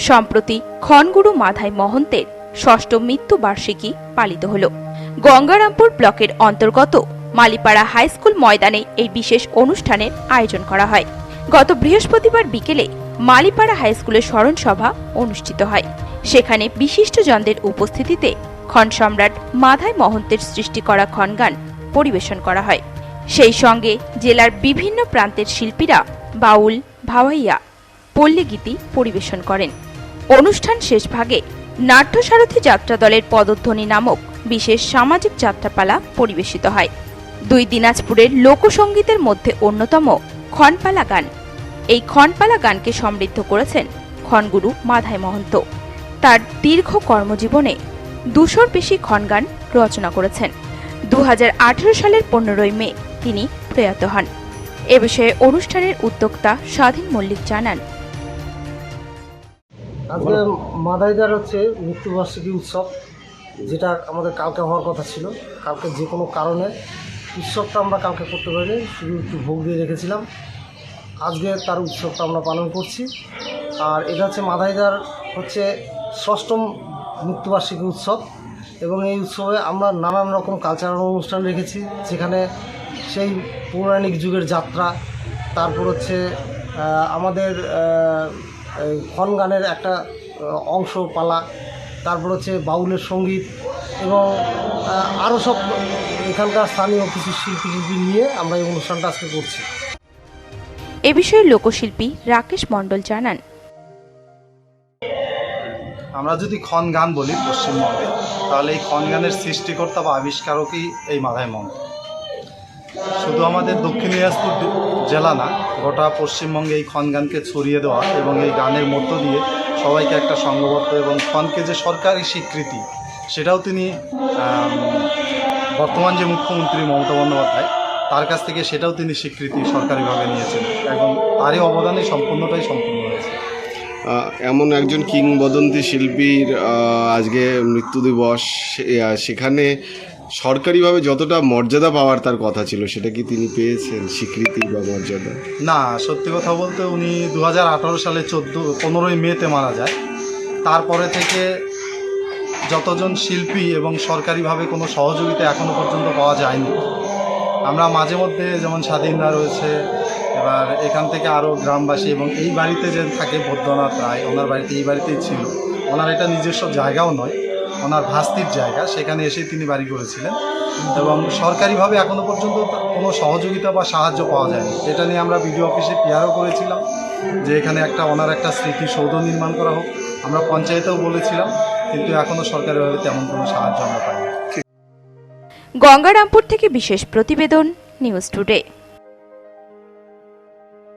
সম্প্রতি খনগুরু মাধাই মহন্তের ষষ্ঠ মৃত্যুবার্ষিকী পালিত হল। গঙ্গারামপুর ব্লকের অন্তর্গত মালিপাড়া হাই স্কুল ময়দানে এই বিশেষ অনুষ্ঠানের আয়োজন করা হয়। গত বৃহস্পতিবার বিকেলে মালিপাড়া হাই স্কুলের স্মরণ সভা অনুষ্ঠিত হয়। সেখানে বিশিষ্টজনদের উপস্থিতিতে খন সম্রাট মাধাই মহন্তের সৃষ্টি করা খনগান পরিবেশন করা হয়। সেই সঙ্গে জেলার বিভিন্ন প্রান্তের শিল্পীরা বাউল, ভাওয়াইয়া, পল্লীগীতি পরিবেশন করেন। অনুষ্ঠান শেষ ভাগে নাট্যসারথী যাত্রা দলের পদধ্বনি নামক বিশেষ সামাজিক যাত্রাপালা পরিবেশিত হয়। দুই দিনাজপুরের লোকসঙ্গীতের মধ্যে অন্যতম খনপালা গান। এই খনপালা গানকে সমৃদ্ধ করেছেন খনগুরু মাধাই মহন্ত। তার দীর্ঘ কর্মজীবনে 200-র বেশি খনগান রচনা করেছেন। 2018 সালের 15ই মে তিনি প্রয়াত হন। এ বিষয়ে অনুষ্ঠানের উদ্যোক্তা স্বাধীন মল্লিক জানান, আজকে মাধাইদার মৃত্যুবার্ষিকী উৎসব, যেটা আমাদের কালকে হওয়ার কথা ছিল। কালকে যে কোনো কারণে উৎসবটা আমরা কালকে করতে পারিনি, শুধু একটু ভোগ দিয়ে রেখেছিলাম। আজকে তার উৎসবটা আমরা পালন করছি। আর এটা মাধাইদার ষষ্ঠম মৃত্যুবার্ষিকী উৎসব, এবং এই উৎসবে আমরা নানান রকম কালচারাল অনুষ্ঠান রেখেছি, যেখানে সেই পৌরাণিক যুগের যাত্রা, তারপর আমাদের খনগানের একটা অংশ পালা, তারপর বাউলের সঙ্গীত, এবং আরও সব এখানকার স্থানীয় কিছু শিল্পী নিয়ে আমরা এই অনুষ্ঠানটা আজকে করছি। এ বিষয়ে লোকশিল্পী রাকেশ মণ্ডল জানান, আমরা যদি খনগান বলি পশ্চিমবঙ্গে, তাহলে এই খনগানের সৃষ্টিকর্তা বা আবিষ্কারকই এই মাধাই মহন্ত। শুধু আমাদের দক্ষিণ দিনাজপুর জেলা না, গোটা পশ্চিমবঙ্গে এই খনগানকে ছড়িয়ে দেওয়া এবং এই গানের মধ্য দিয়ে সবাইকে একটা সংঘবদ্ধ এবং খনকে যে সরকারি স্বীকৃতি, সেটাও তিনি বর্তমান যে মুখ্যমন্ত্রী মমতা বন্দ্যোপাধ্যায়, তার কাছ থেকে সেটাও তিনি স্বীকৃতি সরকারিভাবে নিয়েছেন, এবং তারই অবদানে সম্পূর্ণ হয়েছে। এমন একজন কিংবদন্তি শিল্পীর আজকে মৃত্যু দিবস, সেখানে সরকারিভাবে যতটা মর্যাদা পাওয়ার তার কথা ছিল, সেটা কি তিনি পেয়েছেন স্বীকৃতি বা মর্যাদা? না, সত্যি কথা বলতে উনি 2018 সালে 15ই মেতে মারা যায়। তারপরে থেকে যতজন শিল্পী এবং সরকারিভাবে কোনো সহযোগিতা এখনও পর্যন্ত পাওয়া যায়নি। আমরা মাঝে মধ্যে, যেমন স্বাধীনরা রয়েছে, এবার এখান থেকে আরও গ্রামবাসী, এবং এই বাড়িতে যে থাকে বৈদ্যনাথ রায়, ওনার বাড়িতে এই বাড়িতেই ছিল। ওনার এটা নিজস্ব জায়গাও নয়, ওনার ভাস্তির জায়গা, সেখানে এসে তিনি বাড়ি করেছিলেন, এবং সরকারিভাবে এখনও পর্যন্ত কোনো সহযোগিতা বা সাহায্য পাওয়া যায়নি। এটা নিয়ে আমরা বিডিও অফিসে পিআরও করেছিলাম যে এখানে ওনার একটা স্মৃতিসৌধ নির্মাণ করা হোক। আমরা পঞ্চায়েতেও বলেছিলাম, কিন্তু এখনও সরকারিভাবে তেমন কোনো সাহায্য আমরা পাইনি। গঙ্গারামপুর থেকে বিশেষ প্রতিবেদন, নিউজ টুডে।